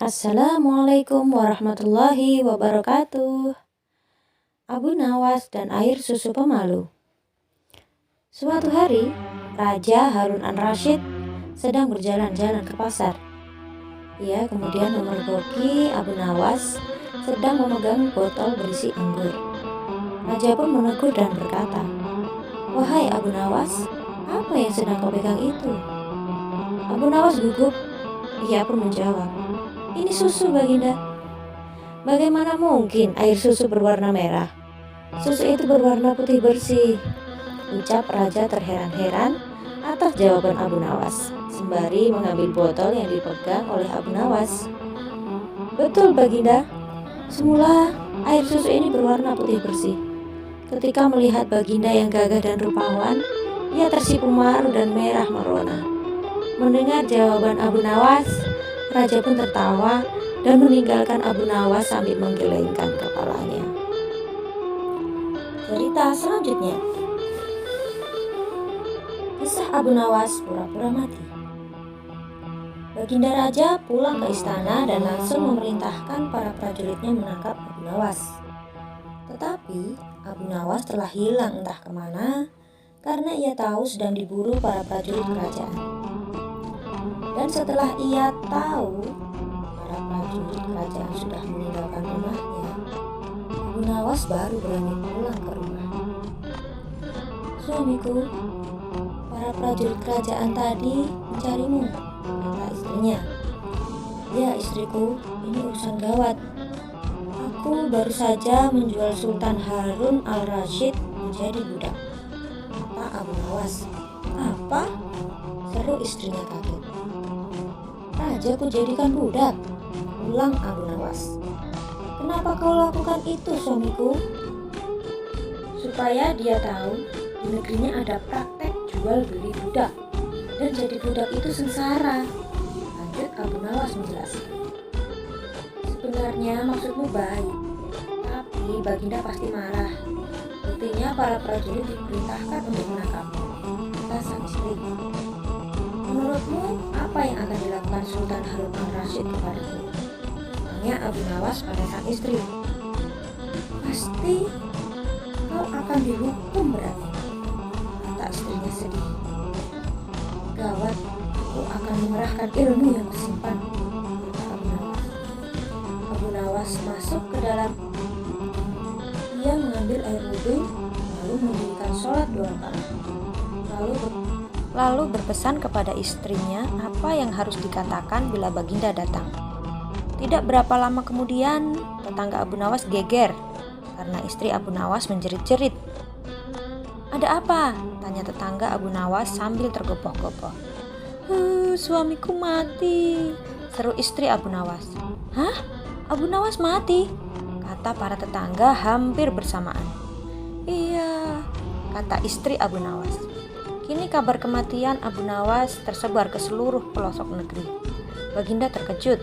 Assalamualaikum warahmatullahi wabarakatuh. Abu Nawas dan air susu pemalu. Suatu hari, Raja Harun an-Rasyid sedang berjalan-jalan ke pasar. Ia kemudian memergoki Abu Nawas sedang memegang botol berisi anggur. Raja pun menegur dan berkata, "Wahai Abu Nawas, apa yang sedang kau pegang itu?" Abu Nawas gugup. Ia pun menjawab, "Ini susu, Baginda." "Bagaimana mungkin air susu berwarna merah? Susu itu berwarna putih bersih," ucap Raja terheran-heran atas jawaban Abu Nawas, sembari mengambil botol yang dipegang oleh Abu Nawas. "Betul, Baginda. Semula air susu ini berwarna putih bersih. Ketika melihat Baginda yang gagah dan rupawan, ia tersipu malu dan merah merona." Mendengar jawaban Abu Nawas, Raja pun tertawa dan meninggalkan Abu Nawas sambil menggelengkan kepalanya. Cerita selanjutnya. Kisah Abu Nawas pura-pura mati. Baginda Raja pulang ke istana dan langsung memerintahkan para prajuritnya menangkap Abu Nawas. Tetapi Abu Nawas telah hilang entah kemana karena ia tahu sedang diburu para prajurit kerajaan. Dan setelah ia tahu para prajurit kerajaan sudah meninggalkan rumahnya, Abu Nawas baru berani pulang ke rumah. "Suamiku, para prajurit kerajaan tadi mencarimu," kata istrinya. "Ya istriku, ini urusan gawat. Aku baru saja menjual Sultan Harun al-Rasyid menjadi budak," kata Abu Nawas. "Apa?" seru istrinya kaget. "Raja ku jadikan budak," ulang Abu Nawas. "Kenapa kau lakukan itu, suamiku?" "Supaya dia tahu di negerinya ada praktek jual beli budak, dan jadi budak itu sengsara," lanjut Abu Nawas menjelaskan. "Sebenarnya maksudmu baik, tapi Baginda pasti marah. Buktinya para prajurit diperintahkan untuk menangkapmu," kata sang istri. "Menurutmu apa yang akan dilakukan Sultan Harun al-Rasyid kepadamu?" tanya Abu Nawas pada sang istri. "Pasti kau akan dihukum berat," kata istrinya sedih. "Gawat, aku akan mengerahkan ilmu yang kusimpan," kata Abu Nawas. Abu Nawas masuk ke dalam. Ia mengambil air wudhu, lalu mendirikan sholat 2 rakaat. Lalu berpesan kepada istrinya apa yang harus dikatakan bila Baginda datang. Tidak berapa lama kemudian, tetangga Abu Nawas geger karena istri Abu Nawas menjerit-jerit. "Ada apa?" tanya tetangga Abu Nawas sambil tergopoh-gopoh. Suamiku mati," seru istri Abu Nawas. "Hah? Abu Nawas mati?" kata para tetangga hampir bersamaan. "Iya," kata istri Abu Nawas. Kini kabar kematian Abu Nawas tersebar ke seluruh pelosok negeri. Baginda terkejut.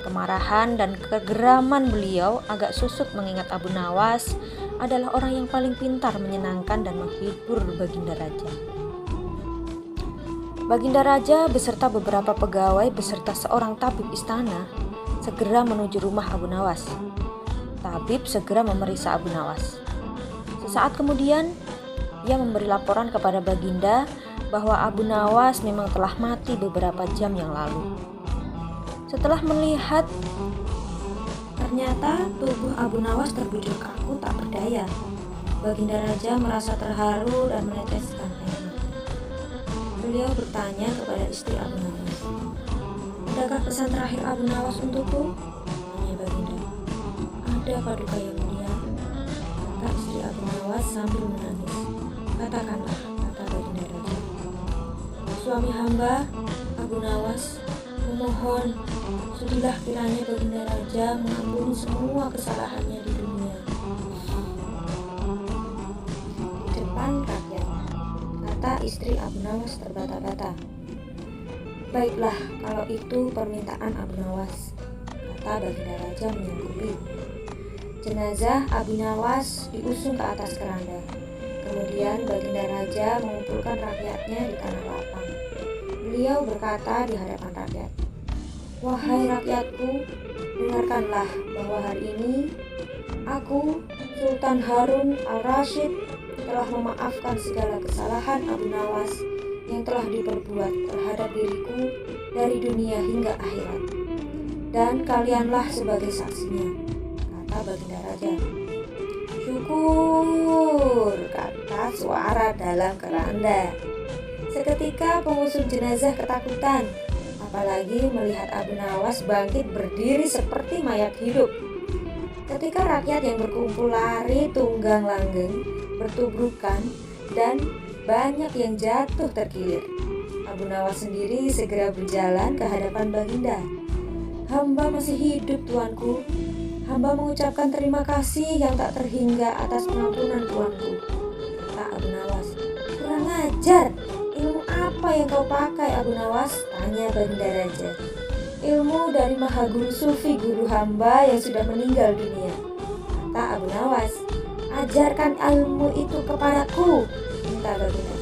Kemarahan dan kegeraman beliau agak susut mengingat Abu Nawas adalah orang yang paling pintar menyenangkan dan menghibur Baginda Raja. Baginda Raja beserta beberapa pegawai beserta seorang tabib istana segera menuju rumah Abu Nawas. Tabib segera memeriksa Abu Nawas. Sesaat kemudian, ia memberi laporan kepada Baginda bahwa Abu Nawas memang telah mati beberapa jam yang lalu. Setelah melihat, ternyata tubuh Abu Nawas terbujur kaku tak berdaya. Baginda Raja merasa terharu dan meneteskan air mata. Beliau bertanya kepada istri Abu Nawas, "Adakah pesan terakhir Abu Nawas untukku?" tanya Baginda. "Ada, Paduka yang mulia," kata istri Abu Nawas sambil menangis. "Katakanlah," kata Baginda Raja. "Suami hamba, Abu Nawas, memohon sudilah kiranya Baginda Raja mengampuni semua kesalahannya di dunia di depan rakyat," kata istri Abu Nawas terbata-bata. "Baiklah, kalau itu permintaan Abu Nawas," kata Baginda Raja menyanggupi. Jenazah Abu Nawas diusung ke atas keranda. Kemudian Baginda Raja mengumpulkan rakyatnya di tanah lapang. Beliau berkata di hadapan rakyat, Wahai rakyatku, dengarkanlah bahwa hari ini aku, Sultan Harun al-Rashid, telah memaafkan segala kesalahan Abu Nawas yang telah diperbuat terhadap diriku dari dunia hingga akhirat. Dan kalianlah sebagai saksinya, kata Baginda Raja. Syukur, kata suara dalam keranda. Seketika pengusung jenazah ketakutan, apalagi melihat Abu Nawas bangkit berdiri seperti mayat hidup. Ketika rakyat yang berkumpul lari tunggang langgeng, bertubrukan, dan banyak yang jatuh terkilir, Abu Nawas sendiri segera berjalan ke hadapan Baginda. Hamba masih hidup, tuanku. Hamba mengucapkan terima kasih yang tak terhingga atas pengampunan tuanku, kata Abu Nawas. Kurang ajar, ilmu apa yang kau pakai, Abu Nawas? Tanya Baginda Raja. Ilmu dari Maha Guru Sufi, guru hamba yang sudah meninggal dunia, kata Abu Nawas. Ajarkan ilmu itu kepadaku, minta Baginda.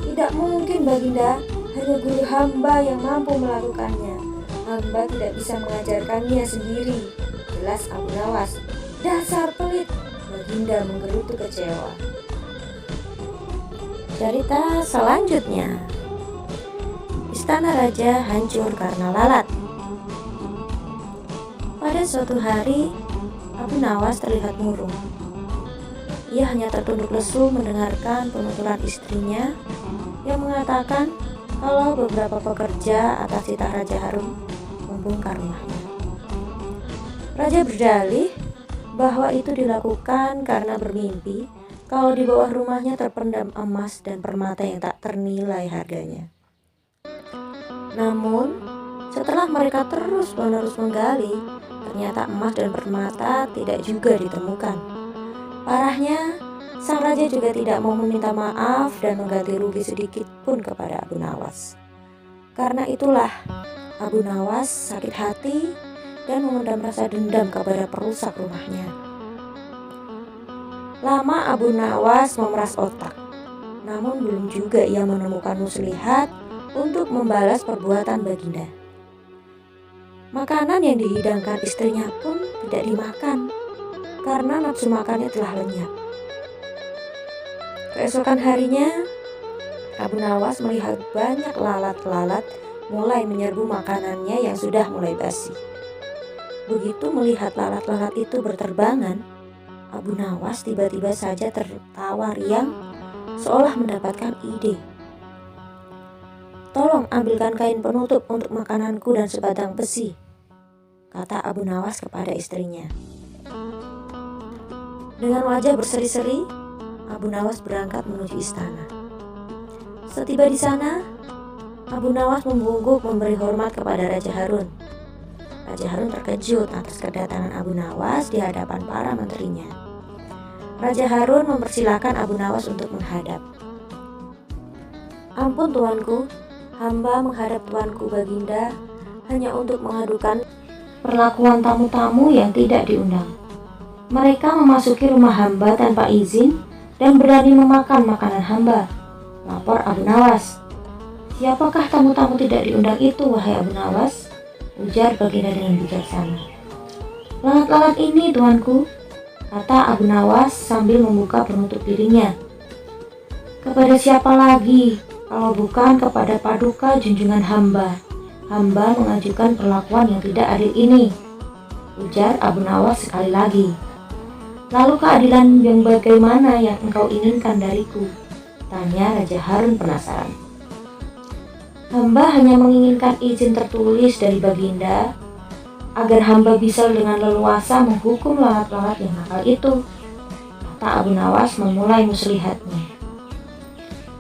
Tidak mungkin, Baginda, hanya guru hamba yang mampu melakukannya. Hamba tidak bisa mengajarkannya sendiri, jelas Abu Nawas. Dasar pelit, Baginda menggerutu kecewa. Cerita selanjutnya. Istana raja hancur karena lalat. Pada suatu hari, Abu Nawas terlihat murung. Ia hanya tertunduk lesu mendengarkan penuturan istrinya yang mengatakan kalau beberapa pekerja atas titah Raja Harun membongkar rumahnya. Raja berdalih bahwa itu dilakukan karena bermimpi kalau di bawah rumahnya terpendam emas dan permata yang tak ternilai harganya. Namun, setelah mereka terus-menerus menggali, ternyata emas dan permata tidak juga ditemukan. Parahnya, sang raja juga tidak mau meminta maaf dan mengganti rugi sedikit pun kepada Abu Nawas. Karena itulah, Abu Nawas sakit hati dan memendam rasa dendam kepada perusak rumahnya. Lama Abu Nawas memeras otak, namun belum juga ia menemukan muslihat untuk membalas perbuatan Baginda. Makanan yang dihidangkan istrinya pun tidak dimakan karena nafsu makannya telah lenyap. Keesokan harinya, Abu Nawas melihat banyak lalat-lalat mulai menyerbu makanannya yang sudah mulai basi. Begitu melihat lalat-lalat itu berterbangan, Abu Nawas tiba-tiba saja tertawa riang seolah mendapatkan ide. Tolong ambilkan kain penutup untuk makananku dan sebatang besi, kata Abu Nawas kepada istrinya. Dengan wajah berseri-seri, Abu Nawas berangkat menuju istana. Setiba di sana, Abu Nawas membungkuk memberi hormat kepada Raja Harun. Raja Harun terkejut atas kedatangan Abu Nawas di hadapan para menterinya. Raja Harun mempersilahkan Abu Nawas untuk menghadap. Ampun tuanku, hamba menghadap tuanku Baginda hanya untuk mengadukan perlakuan tamu-tamu yang tidak diundang. Mereka memasuki rumah hamba tanpa izin dan berani memakan makanan hamba, lapor Abu Nawas. Siapakah tamu-tamu tidak diundang itu, wahai Abu Nawas? Ujar Baginda dengan bijaksana. Lalat-lalat ini, tuanku, kata Abu Nawas sambil membuka penutup piringnya. Kepada siapa lagi kalau bukan kepada paduka junjungan hamba? Hamba mengajukan perlakuan yang tidak adil ini, ujar Abu Nawas sekali lagi. Lalu keadilan yang bagaimana yang engkau inginkan dariku? Tanya Raja Harun penasaran. Hamba hanya menginginkan izin tertulis dari Baginda agar hamba bisa dengan leluasa menghukum lalat-lalat yang nakal itu, kata Abu Nawas memulai muslihatnya.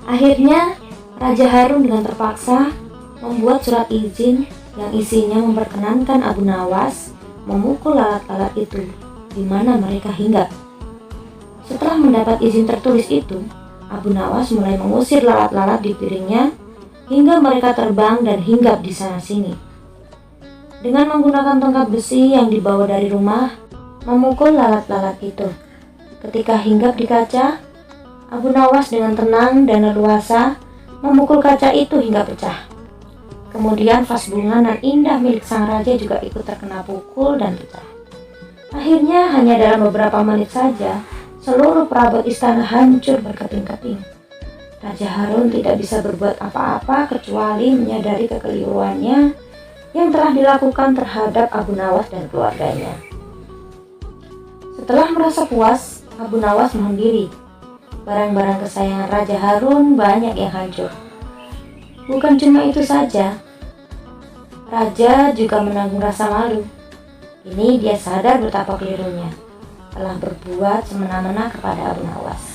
Akhirnya Raja Harun dengan terpaksa membuat surat izin yang isinya memperkenankan Abu Nawas memukul lalat-lalat itu di mana mereka hinggap. Setelah mendapat izin tertulis itu, Abu Nawas mulai mengusir lalat-lalat di piringnya hingga mereka terbang dan hinggap di sana-sini. Dengan menggunakan tongkat besi yang dibawa dari rumah, memukul lalat-lalat itu. Ketika hinggap di kaca, Abu Nawas dengan tenang dan leluasa memukul kaca itu hingga pecah. Kemudian vas bunga dan indah milik sang raja juga ikut terkena pukul dan pecah. Akhirnya hanya dalam beberapa menit saja, seluruh perabot istana hancur berkeping-keping. Raja Harun tidak bisa berbuat apa-apa kecuali menyadari kekeliruannya yang telah dilakukan terhadap Abu Nawas dan keluarganya. Setelah merasa puas, Abu Nawas mohon diri. Barang-barang kesayangan Raja Harun banyak yang hancur. Bukan cuma itu saja, Raja juga menanggung rasa malu. Ini dia sadar betapa kelirunya, telah berbuat semena-mena kepada Abu Nawas.